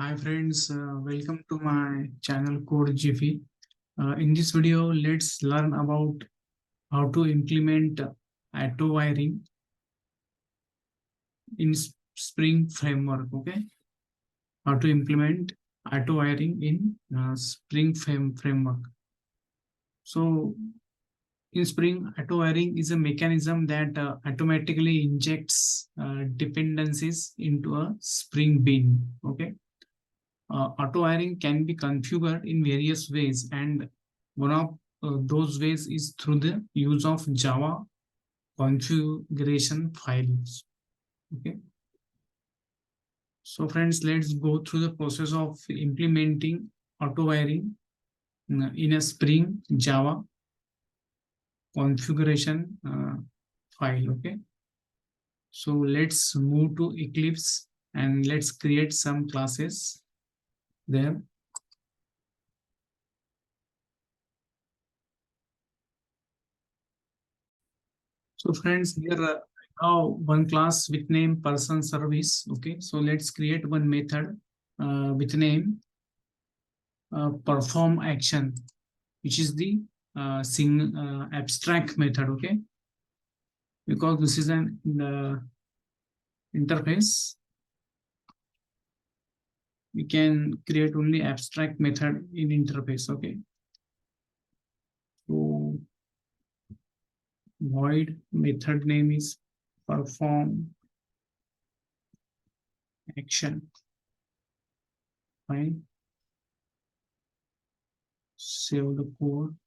Hi friends, welcome to my channel Code GP. In this video, let's learn about how to implement Autowiring in Spring Framework. Okay, how to implement Autowiring in Framework. So, in Spring, Autowiring is a mechanism that automatically injects dependencies into a Spring bin. Okay. Auto-wiring can be configured in various ways, and one of those ways is through the use of Java configuration files. Okay. So friends, let's go through the process of implementing auto-wiring in a Spring Java configuration file. Okay. So let's move to Eclipse and let's create some classes there. So friends, here now one class with name person service. Okay, so let's create one method with name perform action, which is the abstract method. Okay, because this is an interface, we can create only abstract method in interface. Okay, so void method name is perform action. Fine. Save the code.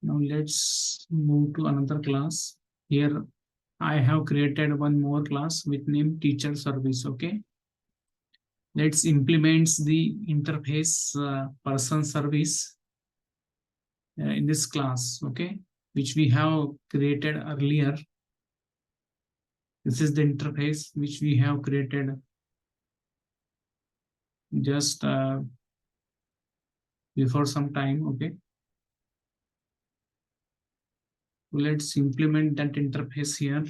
Now let's move to another class. Here I have created one more class with name teacher service. Okay. Let's implement the interface person service in this class. Okay. Which we have created earlier. This is the interface which we have created just before some time. Okay. So let's implement that interface here.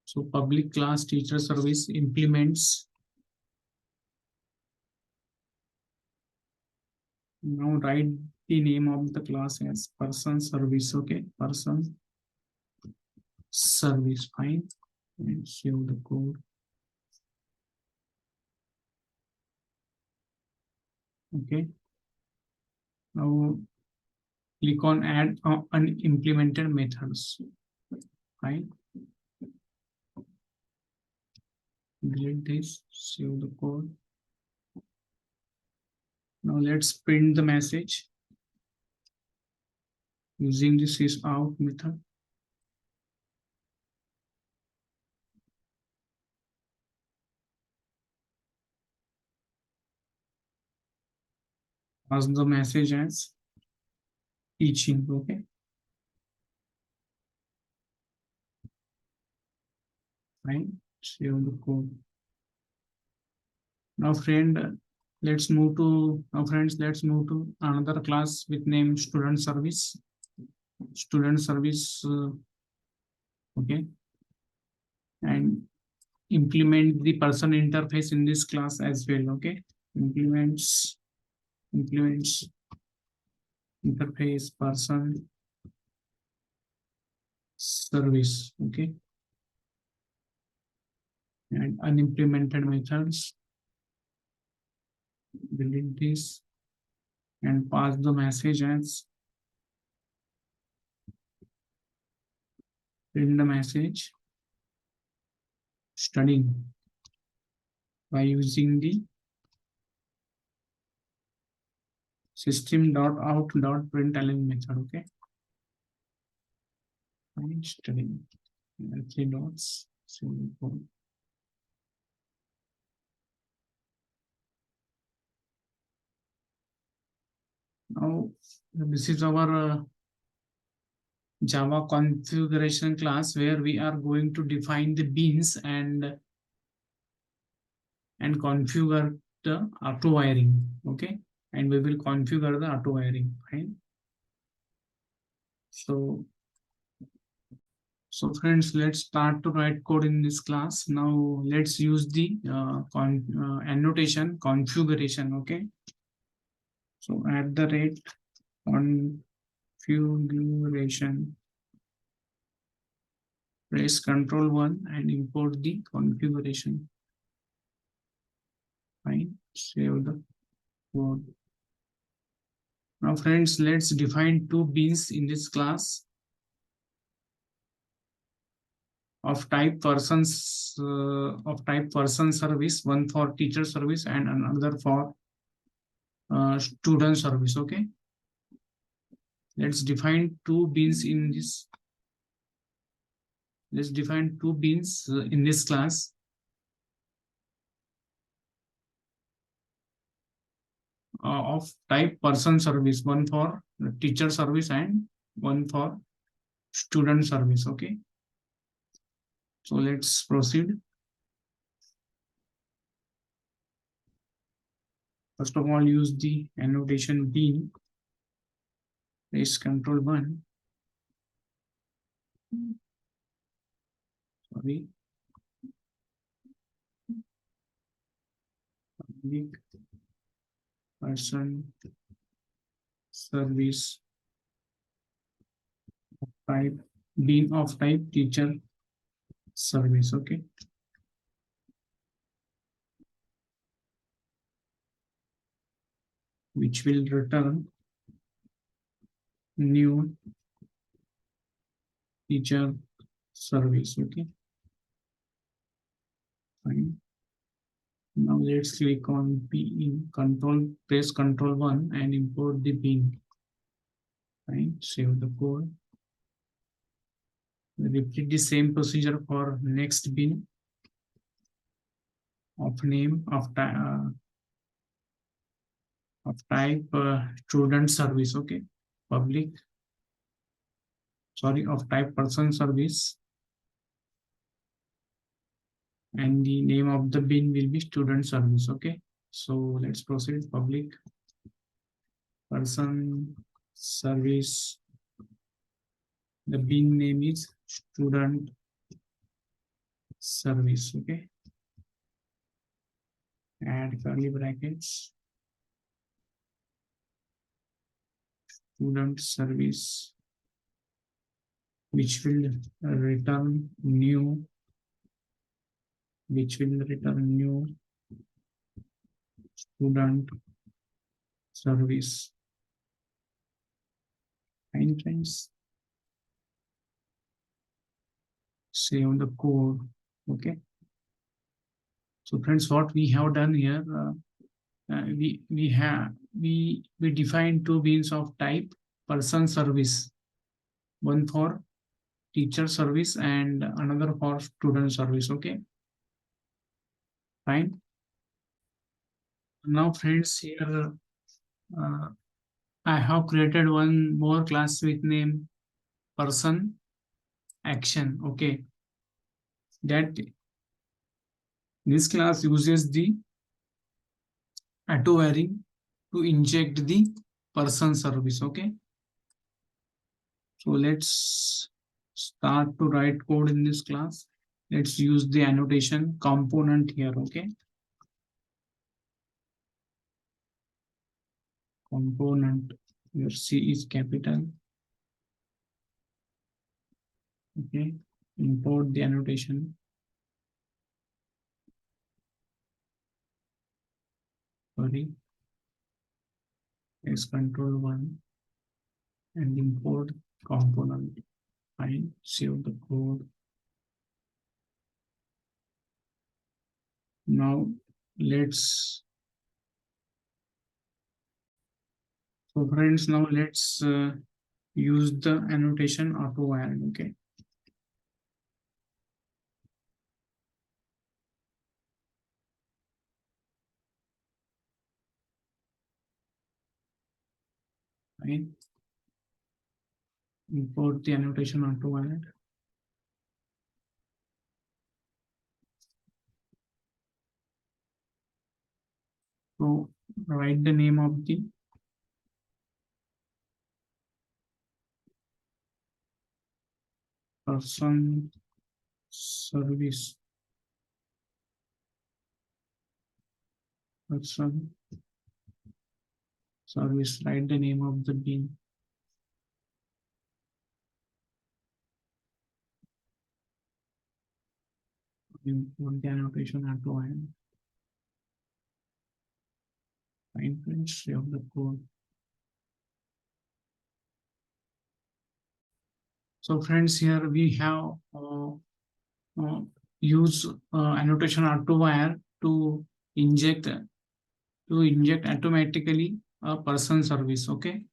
So public class teacher service implements. Now write the name of the class as person service. Okay, person service. Fine. And save the code. Okay. Now click on add unimplemented methods. Fine. Delete this. Save the code. Now let's print the message using the sysout method. Pass the message as teaching. Okay. Fine. Save the code. Now let's move to another class with name student service. Student service. Okay. And implement the person interface in this class as well. Okay. Implements interface person service. Okay. And unimplemented methods. Delete this and pass the message as print the message studying by using the system.out.println method. Okay. Fine. Studying. 3 dots. Now this is our Java configuration class where we are going to define the bins and configure the auto wiring. Okay, and we will configure the auto wiring. Fine. So So friends, let's start to write code in this class. Now let's use the annotation configuration. Okay. So at the rate configuration, press Control 1 and import the configuration. Fine. Save the code. Now friends, let's define two beans in this class of type person service, one for teacher service and another for student service. Okay. Let's define two beans in this. Let's define two beans in this class of type person service, one for teacher service and one for student service. Okay. So let's proceed. First of all, use the annotation bean. Press Control 1. Sorry. Public person service type bean of type teacher service. Okay. Which will return new teacher service. Okay. Fine. Now let's click on bean. Press Control 1 and import the bean. Fine. Save the code. Repeat the same procedure for next bean of name of type student service. Okay. Public, sorry, of type person service, and the name of the bin will be student service. Okay. So let's proceed. Public person service, the bin name is student service. Okay. Add curly brackets, student service, which will return new student service. Fine friends. Save the code. Okay. So friends, what we have done here, we define two beans of type person service, one for teacher service and another for student service. Okay. Fine. Now friends, here uh, I have created one more class with name person action. Okay. That this class uses the Autowiring to inject the person service. Okay. So let's start to write code in this class. Let's use the annotation component here. Okay. Component, your C is capital. Okay. Import the annotation. Sorry. Press Control 1 and import component. Fine. Save the code. Now let's so friends, now let's use the annotation Autowiring. Okay. Fine. Import the annotation Autowiring. So write the name of the person service, person service. Write the name of the bean. Import the annotation Autowiring. Find print of the code. So friends, here we have uh, use annotation Autowire to inject automatically a person service. Okay.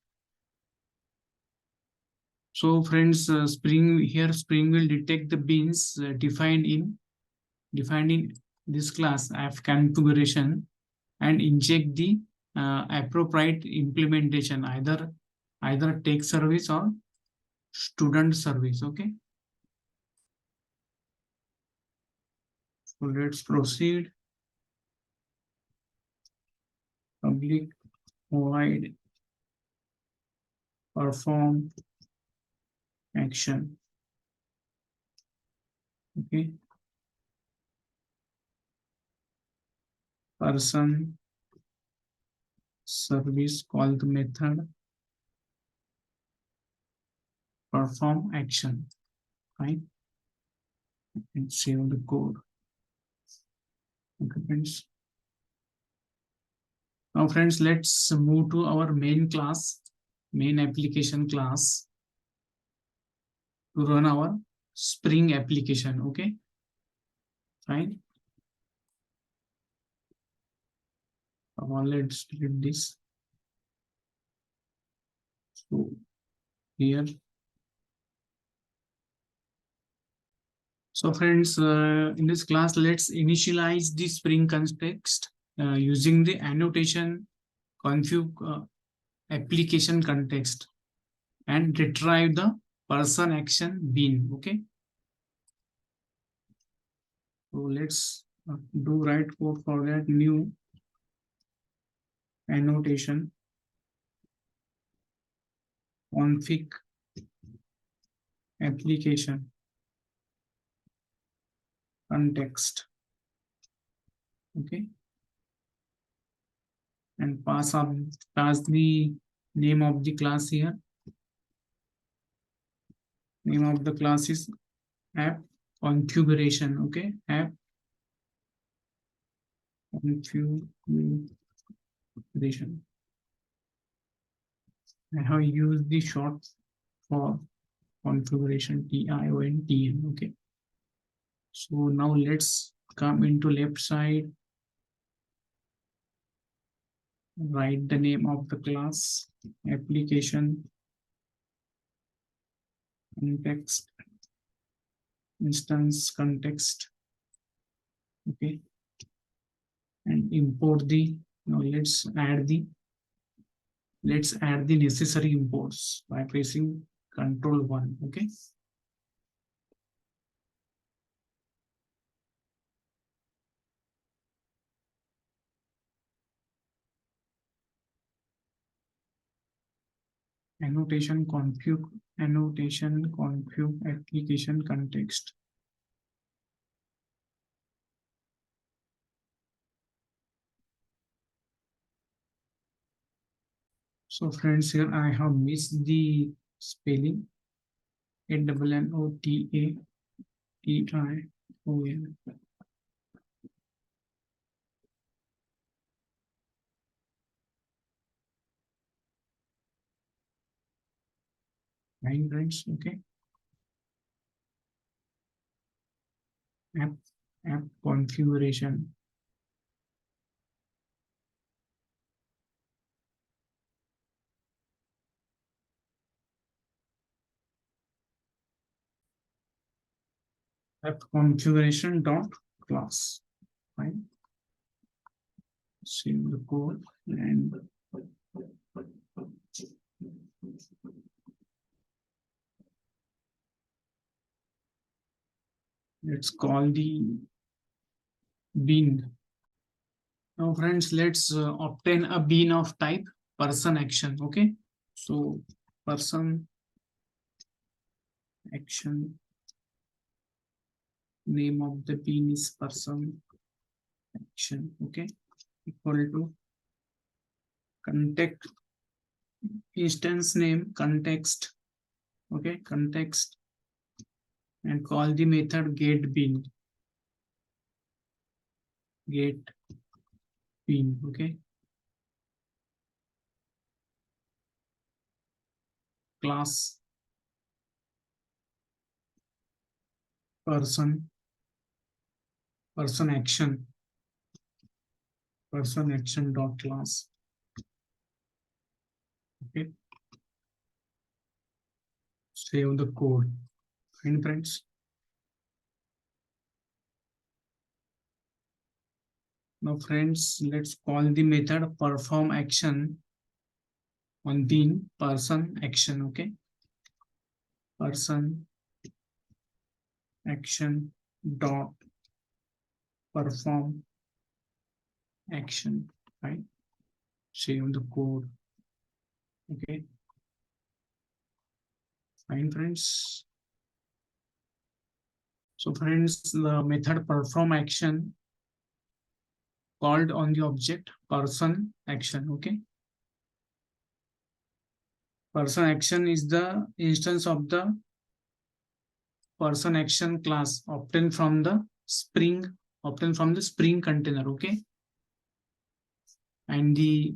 So friends, Spring will detect the beans defined in this class of configuration and inject the appropriate implementation, either take service or student service. Okay. So let's proceed. Public void perform action. Okay. Person service call the method perform action. Right. And save the code. Okay, friends. Now, friends, let's move to our main application class to run our Spring application. Okay, fine. Now, let's delete this. So here. So friends, in this class, let's initialize the Spring context using the annotation config application context and retrieve the person action bean. Okay. So let's do write code for that new annotation config application context. Okay. And pass the name of the class here. Name of the class is app configuration. Okay. App configuration. I have used the short for configuration TIONTN. Okay. So now let's come into left side. Write the name of the class application context instance context. Okay. And import the now let's add the necessary imports by pressing Control 1. Okay. Annotation config application context. So friends, here I have missed the spelling. ANNOTATION. Nine friends. Okay. App configuration. App configuration dot class. Fine. Save the code and let's call the bean. Now, friends, let's obtain a bean of type person action. Okay. So person action name of the bean is person action. Okay, equal to context instance name context. Okay, context, and call the method get bean. Get bean. Okay, class person person action dot class. Okay, save the code. Fine, friends. Now, friends, let's call the method perform action on bean person action. Okay, person action dot perform action. Right, save the code. Okay, fine, friends. So, friends, the method perform action called on the object person action. Okay, person action is the instance of the person action class obtained from the Spring container. Okay, and the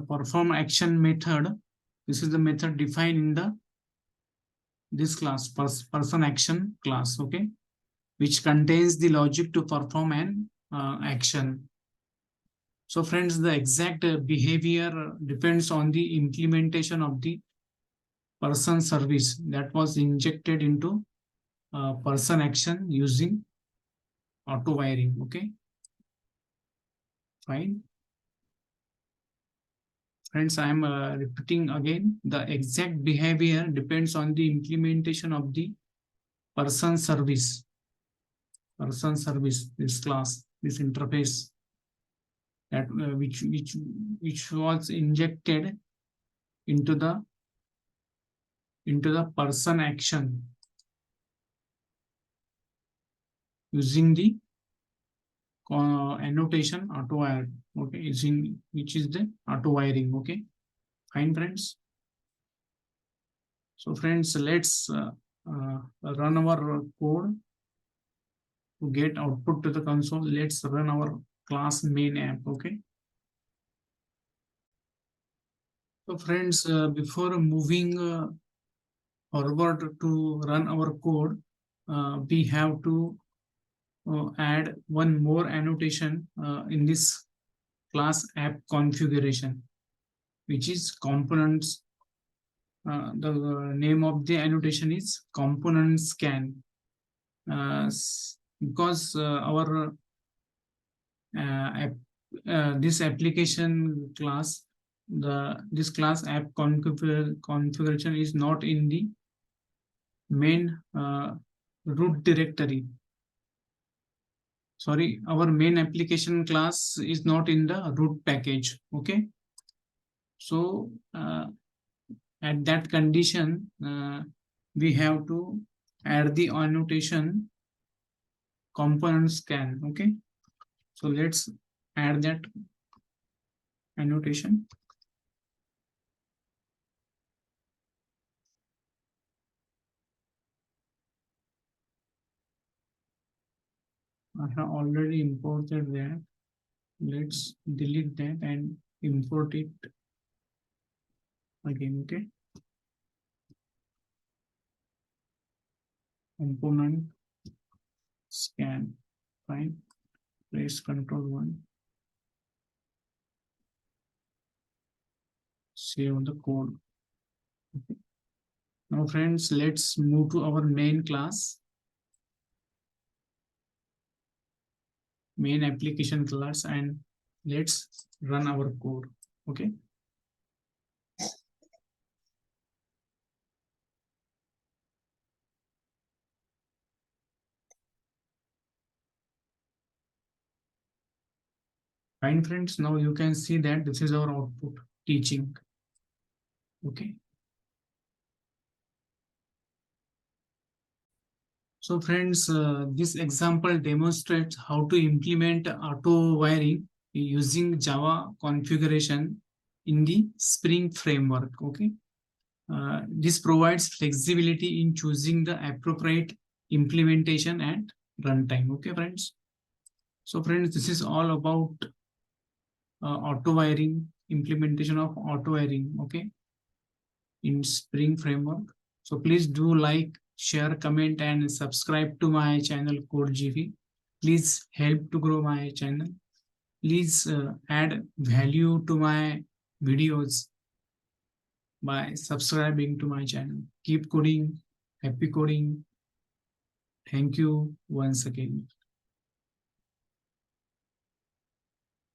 perform action method, this is the method defined in the this class person action class. Okay, which contains the logic to perform an action. So, friends, the exact behavior depends on the implementation of the person service that was injected into person action using auto wiring. Okay, fine. Friends, I am repeating again, the exact behavior depends on the implementation of the person service, this class, this interface that which was injected into the person action using the annotation auto wire. Okay, using which is the auto wiring. Okay, fine, friends. So, friends, let's run our code to get output to the console. Let's run our class main app. Okay, so, friends, before moving forward to run our code, we have to add one more annotation in this class app configuration, which is components. The name of the annotation is component scan. Because our app, this application class, this class app configuration is not in the main root directory. Sorry, our main application class is not in the root package. Okay, so at that condition, we have to add the annotation component scan. Okay, so let's add that annotation. I have already imported that. Let's delete that and import it again. Okay, component scan. Fine. Press Control 1. Save the code. Okay. Now, friends, let's move to our main class, main application class, and let's run our code. Okay. Fine, friends. Now you can see that this is our output teaching. Okay. So friends, this example demonstrates how to implement auto wiring using Java configuration in the Spring framework. Okay. This provides flexibility in choosing the appropriate implementation and runtime. Okay, friends. So friends, this is all about auto wiring, implementation of auto wiring. Okay, in Spring framework. So please do like, share, comment, and subscribe to my channel Code GV. Please help to grow my channel. Please add value to my videos by subscribing to my channel. Keep coding, happy coding. Thank you once again.